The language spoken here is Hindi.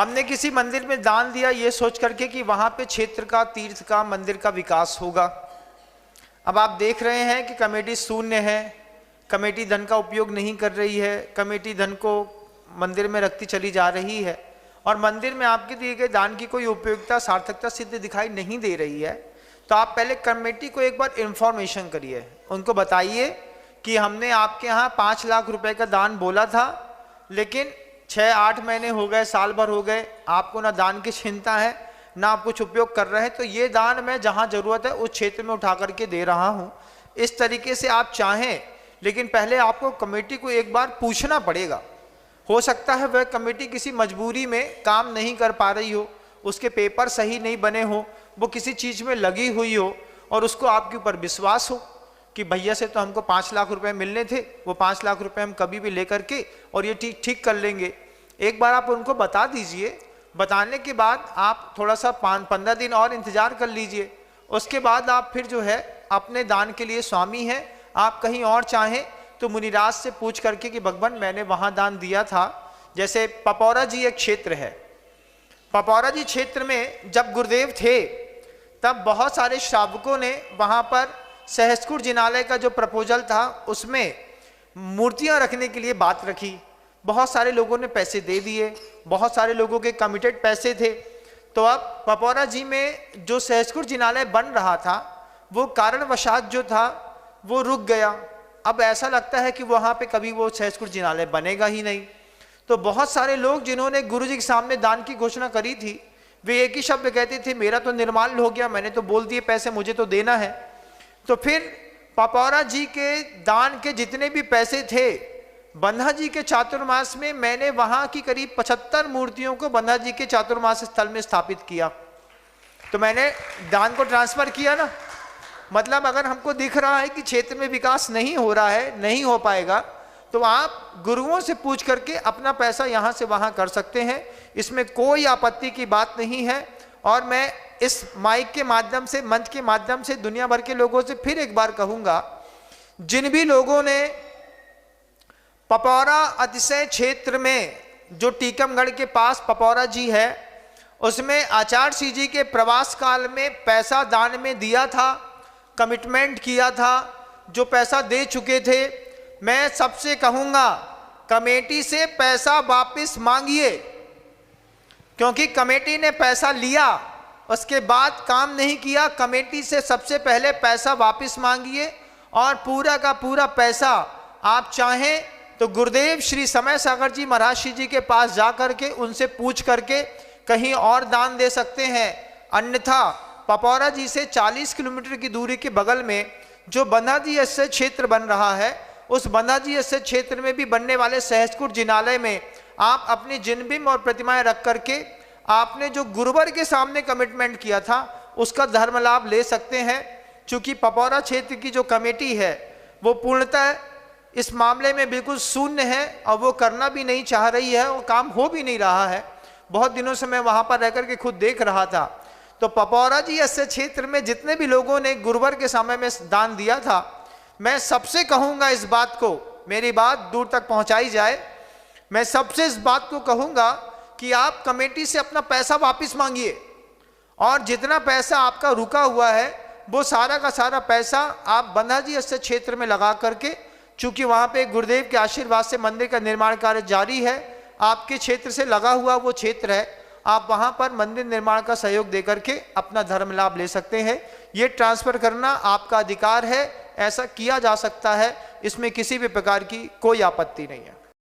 हमने किसी मंदिर में दान दिया ये सोच करके कि वहाँ पे क्षेत्र का, तीर्थ का, मंदिर का विकास होगा। अब आप देख रहे हैं कि कमेटी शून्य है, कमेटी धन का उपयोग नहीं कर रही है, कमेटी धन को मंदिर में रखती चली जा रही है और मंदिर में आपके दिए गए दान की कोई उपयोगिता, सार्थकता सिद्ध दिखाई नहीं दे रही है। तो आप पहले कमेटी को एक बार इन्फॉर्मेशन करिए, उनको बताइए कि हमने आपके यहाँ 5 लाख रुपए का दान बोला था, लेकिन 6-8 महीने हो गए, साल भर हो गए, आपको ना दान की चिंता है ना आप कुछ उपयोग कर रहे हैं, तो ये दान मैं जहाँ जरूरत है उस क्षेत्र में उठा करके दे रहा हूँ। इस तरीके से आप चाहें, लेकिन पहले आपको कमेटी को एक बार पूछना पड़ेगा। हो सकता है वह कमेटी किसी मजबूरी में काम नहीं कर पा रही हो, उसके पेपर सही नहीं बने हो, वो किसी चीज़ में लगी हुई हो और उसको आपके ऊपर विश्वास हो कि भैया से तो हमको 5 लाख रुपए मिलने थे, वो 5 लाख रुपए हम कभी भी लेकर के और ये ठीक कर लेंगे। एक बार आप उनको बता दीजिए, बताने के बाद आप थोड़ा सा 15 दिन और इंतजार कर लीजिए, उसके बाद आप फिर जो है अपने दान के लिए स्वामी हैं। आप कहीं और चाहें तो मुनिराज से पूछ करके कि भगवान मैंने वहाँ दान दिया था, जैसे पपौरा जी एक क्षेत्र है, पपौरा जी क्षेत्र में जब गुरुदेव थे तब बहुत सारे श्रावकों ने वहाँ पर सहस्कुट जिनालय का जो प्रपोजल था उसमें मूर्तियाँ रखने के लिए बात रखी। बहुत सारे लोगों ने पैसे दे दिए, बहुत सारे लोगों के कमिटेड पैसे थे। तो अब पपौरा जी में जो सहस्कुट जिनालय बन रहा था वो कारणवशात जो था वो रुक गया। अब ऐसा लगता है कि वहाँ पे कभी वो सहस्कुट जिनालय बनेगा ही नहीं। तो बहुत सारे लोग जिन्होंने गुरु जी के सामने दान की घोषणा करी थी, वे एक ही शब्द कहते थे, मेरा तो निर्माल्य हो गया, मैंने तो बोल दिए पैसे मुझे तो देना है। तो फिर पपौरा जी के दान के जितने भी पैसे थे, बंधा जी के चातुर्मास में मैंने वहाँ की करीब 75 मूर्तियों को बंधा जी के चातुर्मास स्थल में स्थापित किया। तो मैंने दान को ट्रांसफर किया ना। मतलब अगर हमको दिख रहा है कि क्षेत्र में विकास नहीं हो रहा है, नहीं हो पाएगा, तो आप गुरुओं से पूछ करके अपना पैसा यहाँ से वहाँ कर सकते हैं, इसमें कोई आपत्ति की बात नहीं है। और मैं इस माइक के माध्यम से, मंच के माध्यम से दुनिया भर के लोगों से फिर एक बार कहूँगा, जिन भी लोगों ने पपौरा अतिशय क्षेत्र में जो टीकमगढ़ के पास पपौरा जी है उसमें आचार्य सिंह जी के प्रवास काल में पैसा दान में दिया था, कमिटमेंट किया था, जो पैसा दे चुके थे, मैं सबसे कहूँगा कमेटी से पैसा वापस मांगिए, क्योंकि कमेटी ने पैसा लिया उसके बाद काम नहीं किया। कमेटी से सबसे पहले पैसा वापस मांगिए और पूरा का पूरा पैसा आप चाहें तो गुरुदेव श्री समय सागर जी महाराज जी के पास जा करके उनसे पूछ करके कहीं और दान दे सकते हैं। अन्यथा पपौरा जी से 40 किलोमीटर की दूरी के बगल में जो बंधा जी ऐसे क्षेत्र बन रहा है, उस बंधा जी ऐसे क्षेत्र में भी बनने वाले सहस्कुट जिनालय में आप अपनी जिनबिंब और प्रतिमाएं रख करके आपने जो गुरुवर के सामने कमिटमेंट किया था उसका धर्म लाभ ले सकते हैं। चूंकि पपौरा क्षेत्र की जो कमेटी है वो पूर्णतः इस मामले में बिल्कुल शून्य है और वो करना भी नहीं चाह रही है, वो काम हो भी नहीं रहा है। बहुत दिनों से मैं वहाँ पर रह करके खुद देख रहा था। तो पपौरा जी ऐसे क्षेत्र में जितने भी लोगों ने गुरुवर के समय में दान दिया था, मैं सबसे कहूँगा इस बात को, मेरी बात दूर तक पहुँचाई जाए, मैं सबसे इस बात को कहूँगा कि आप कमेटी से अपना पैसा वापस मांगिए और जितना पैसा आपका रुका हुआ है वो सारा का सारा पैसा आप बंधा जी ऐसे क्षेत्र में लगा करके, चूँकि वहाँ पे गुरुदेव के आशीर्वाद से मंदिर का निर्माण कार्य जारी है, आपके क्षेत्र से लगा हुआ वो क्षेत्र है, आप वहाँ पर मंदिर निर्माण का सहयोग दे करके अपना धर्म लाभ ले सकते हैं। ये ट्रांसफ़र करना आपका अधिकार है, ऐसा किया जा सकता है, इसमें किसी भी प्रकार की कोई आपत्ति नहीं है।